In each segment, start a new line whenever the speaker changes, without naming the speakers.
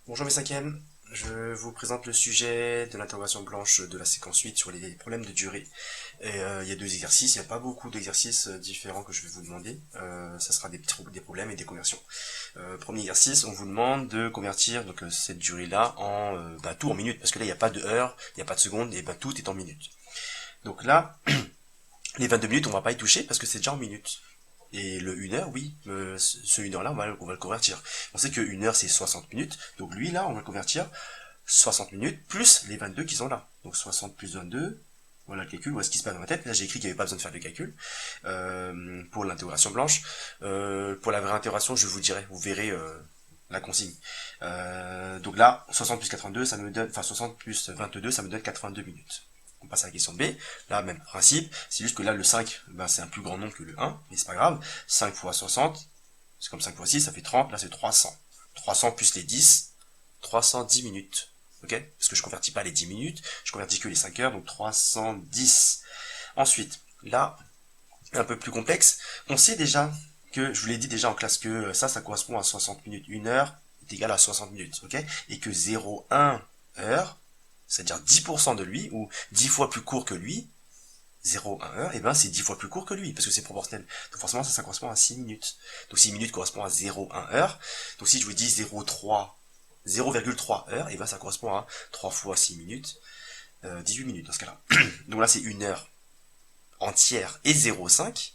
Bonjour mes cinquièmes, je vous présente le sujet de l'interrogation blanche de la séquence 8 sur les problèmes de durée. Et il y a deux exercices, il n'y a pas beaucoup d'exercices différents que je vais vous demander. Ça sera des problèmes et des conversions. Premier exercice, on vous demande de convertir cette durée-là en tout en minutes, parce que là il n'y a pas de heure, il n'y a pas de seconde, et tout est en minutes. Donc là, les 22 minutes, on va pas y toucher parce que c'est déjà en minutes. Et le 1 heure, oui, ce 1 heure là, on va le convertir. On sait que 1 heure c'est 60 minutes, donc lui là, on va le convertir 60 minutes plus les 22 qui sont là. Donc 60 plus 22, voilà le calcul, voilà ce qui se passe dans ma tête. Là j'ai écrit qu'il n'y avait pas besoin de faire de calcul pour l'intégration blanche. Pour la vraie intégration, je vous dirai, vous verrez la consigne. Donc là, 60 plus 82, ça me donne, enfin 60 plus 22, ça me donne 82 minutes. On passe à la question B. Là, même principe. C'est juste que là, le 5, c'est un plus grand nombre que le 1. Mais c'est pas grave. 5 fois 60, c'est comme 5 fois 6, ça fait 30. Là, c'est 300. 300 plus les 10, 310 minutes. Ok? Parce que je convertis pas les 10 minutes. Je convertis que les 5 heures. Donc 310. Ensuite, là, un peu plus complexe. On sait déjà que, je vous l'ai dit déjà en classe, que ça correspond à 60 minutes. 1 heure est égal à 60 minutes. Ok? Et que 0,1 heure, c'est-à-dire 10% de lui, ou 10 fois plus court que lui, 0,1 heure, et c'est 10 fois plus court que lui, parce que c'est proportionnel. Donc forcément, ça correspond à 6 minutes. Donc 6 minutes correspond à 0,1 heure. Donc si je vous dis 0,3 heures, et ça correspond à 3 fois 6 minutes, 18 minutes dans ce cas-là. Donc là, c'est 1 heure entière et 0,5.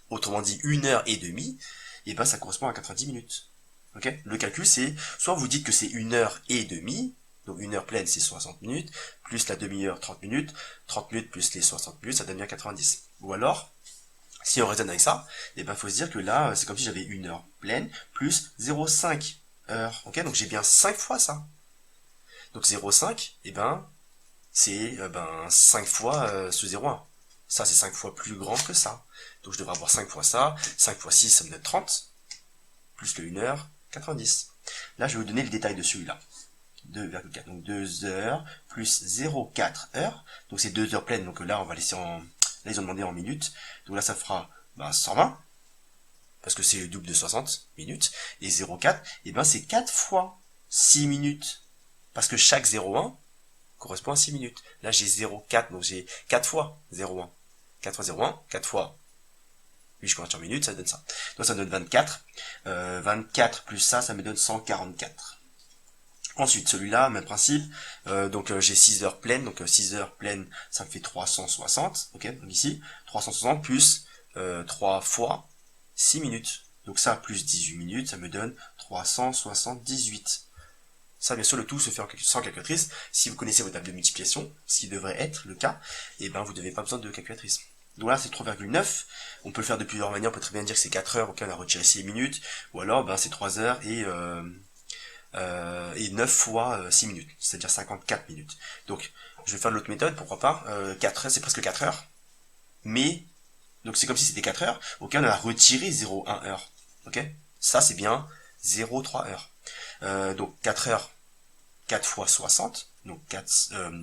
Autrement dit, 1 heure et demie, et ça correspond à 90 minutes. Ok? Le calcul, c'est, soit vous dites que c'est 1 heure et demie, donc 1 heure pleine, c'est 60 minutes, plus la demi-heure, 30 minutes plus les 60 minutes, ça donne bien 90. Ou alors, si on raisonne avec ça, faut se dire que là, c'est comme si j'avais 1 heure pleine, plus 0,5 heures. Ok? Donc j'ai bien 5 fois ça. Donc 0,5, c'est 5 fois ce 0,1. Ça, c'est 5 fois plus grand que ça. Donc je devrais avoir 5 fois ça. 5 fois 6, ça me donne 30. Plus le 1 heure, 90. Là, je vais vous donner le détail de celui-là. 2,4. Donc 2 heures plus 0,4 heures. Donc c'est 2 heures pleines. Donc là, on va laisser en... Là, ils ont demandé en minutes. Donc là, ça fera 120. Parce que c'est le double de 60 minutes. Et 0,4, c'est 4 fois 6 minutes. Parce que chaque 0,1 correspond à 6 minutes. Là, j'ai 0,4. Donc j'ai 4 fois 0,1. 4 fois 0,1, 4 fois 8, je convertis en minutes, ça donne ça. Donc ça donne 24. 24 plus ça me donne 144. Ensuite, celui-là, même principe. J'ai 6 heures pleines. Donc 6 heures pleines, ça me fait 360. Ok, donc ici, 360 plus 3 fois 6 minutes. Donc ça, plus 18 minutes, ça me donne 378. Ça, bien sûr, le tout se fait sans calculatrice. Si vous connaissez vos tables de multiplication, ce qui devrait être le cas, vous n'avez pas besoin de calculatrice. Donc là, c'est 3,9. On peut le faire de plusieurs manières. On peut très bien dire que c'est 4 heures auquel on a retiré 6 minutes. Ou alors, c'est 3 heures et 9 fois 6 minutes. C'est-à-dire 54 minutes. Donc, je vais faire l'autre méthode, pourquoi pas. 4 heures, c'est presque 4 heures. Mais, donc c'est comme si c'était 4 heures auquel on a retiré 0,1 heure. Ok? Ça, c'est bien 0,3 heures. Donc 4 heures, 4 fois 60, donc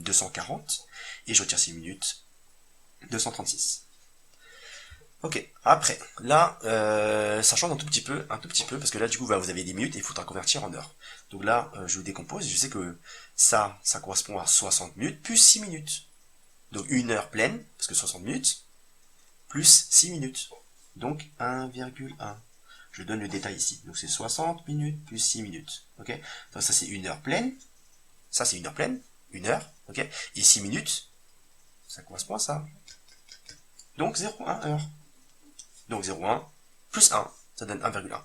240, et je retire 6 minutes, 236. Ok, après, là, ça change un tout petit peu, parce que là, du coup, vous avez des minutes et il faudra convertir en heures. Donc là, je vous décompose, et je sais que ça correspond à 60 minutes, plus 6 minutes. Donc 1 heure pleine, parce que 60 minutes, plus 6 minutes. Donc 1,1. Je donne le détail ici. Donc c'est 60 minutes plus 6 minutes. Ok? Donc ça c'est 1 heure pleine. Ça c'est 1 heure pleine. 1 heure. Ok? Et 6 minutes, ça correspond à ça. Donc 0,1 heure. Donc 0,1 plus 1, ça donne 1,1.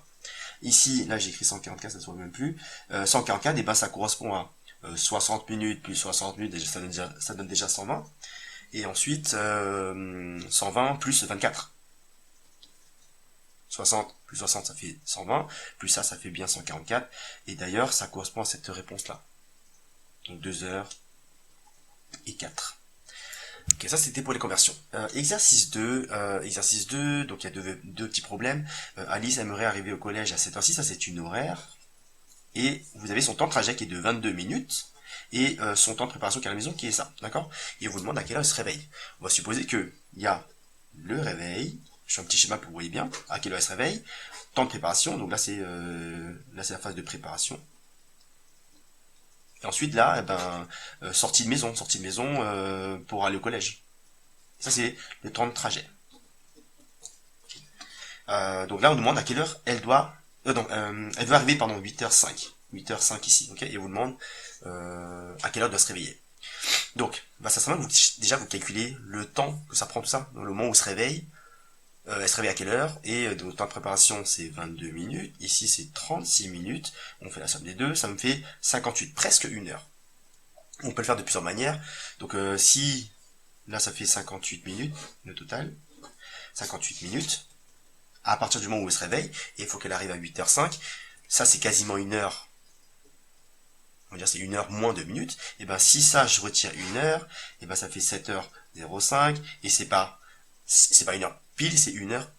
Ici, là j'ai écrit 144, ça ne se voit même plus. 144, ça correspond à 60 minutes plus 60 minutes, ça donne déjà 120. Et ensuite, 120 plus 24. 60 plus 60, ça fait 120, plus ça fait bien 144, et d'ailleurs, ça correspond à cette réponse-là. Donc 2 heures et 4. Ok, ça c'était pour les conversions. Exercice 2, donc il y a deux petits problèmes. Alice aimerait arriver au collège à 7h06, ça c'est une horaire, et vous avez son temps de trajet qui est de 22 minutes, et son temps de préparation qui est à la maison qui est ça, d'accord? Et on vous demande à quelle heure elle se réveille. On va supposer que il y a le réveil, je fais un petit schéma pour que vous voyez bien à quelle heure elle se réveille, temps de préparation, donc là c'est la phase de préparation. Et ensuite là, sortie de maison, pour aller au collège. Ça c'est le temps de trajet. Donc là on nous demande à quelle heure elle doit, elle doit arriver, pardon, 8h05. 8h05 ici, ok, et on vous demande à quelle heure elle doit se réveiller. Donc, ça sert à rien que déjà vous calculez le temps que ça prend tout ça, donc le moment où elle se réveille à quelle heure, et donc le temps de préparation c'est 22 minutes, ici c'est 36 minutes, on fait la somme des deux, ça me fait 58, presque une heure. On peut le faire de plusieurs manières, donc si, là ça fait 58 minutes, le total, 58 minutes, à partir du moment où elle se réveille, et il faut qu'elle arrive à 8h05, ça c'est quasiment une heure, on va dire c'est une heure moins 2 minutes, et ben si ça je retire une heure, et ben ça fait 7h05, et c'est pas une heure pile, c'est une heure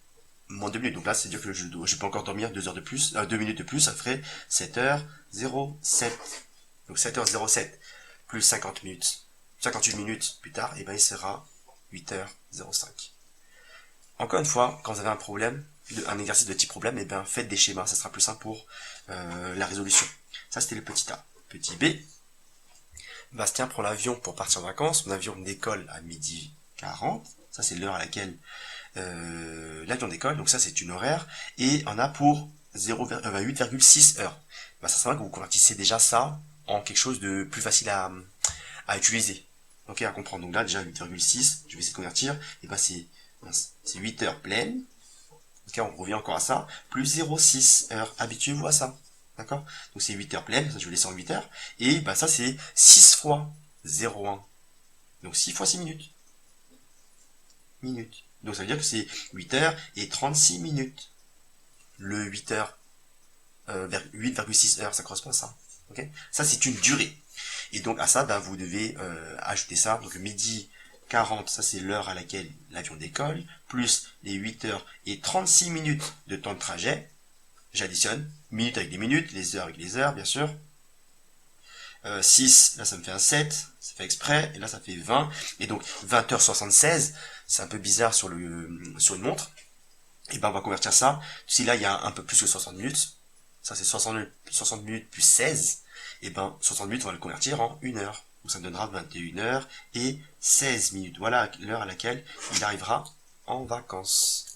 moins 2 minutes. Donc là, c'est dire que je peux encore dormir 2 heures de plus, 2 minutes de plus, ça ferait 7h07. Donc 7h07 plus 50 minutes, 58 minutes plus tard, et ben il sera 8h05. Encore une fois, quand vous avez un problème, un exercice de type problème, et ben faites des schémas, ça sera plus simple pour la résolution. Ça c'était le petit A. Petit B, Bastien prend l'avion pour partir en vacances, son avion décolle à 12h40, ça c'est l'heure à laquelle l'avion décolle, donc ça c'est une horaire, et on a pour 8,6 heures. Ça sert à rien que vous convertissez déjà ça en quelque chose de plus facile à utiliser, ok, à comprendre. Donc là déjà 8,6, je vais essayer de convertir, et c'est 8 heures pleines, ok, on revient encore à ça, plus 0,6 heures, habituez-vous à ça, d'accord. Donc c'est 8 heures pleines, ça je vais laisser en 8 heures, et ça c'est 6 fois 0,1, donc 6 fois 6 minutes. Donc ça veut dire que c'est 8 heures et 36 minutes. Le 8 heures, 8,6 heures, ça correspond à ça. Okay, ça c'est une durée. Et donc à ça, vous devez ajouter ça. Donc midi 40, ça c'est l'heure à laquelle l'avion décolle, plus les 8 heures et 36 minutes de temps de trajet. J'additionne, minutes avec des minutes, les heures avec les heures, bien sûr. 6, là ça me fait un 7, ça fait exprès, et là ça fait 20, et donc 20h76, c'est un peu bizarre sur une montre, et on va convertir ça, si là il y a un peu plus que 60 minutes, ça c'est 60 minutes plus 16, et 60 minutes on va le convertir en 1 heure, donc ça me donnera 21h et 16 minutes, voilà l'heure à laquelle il arrivera en vacances.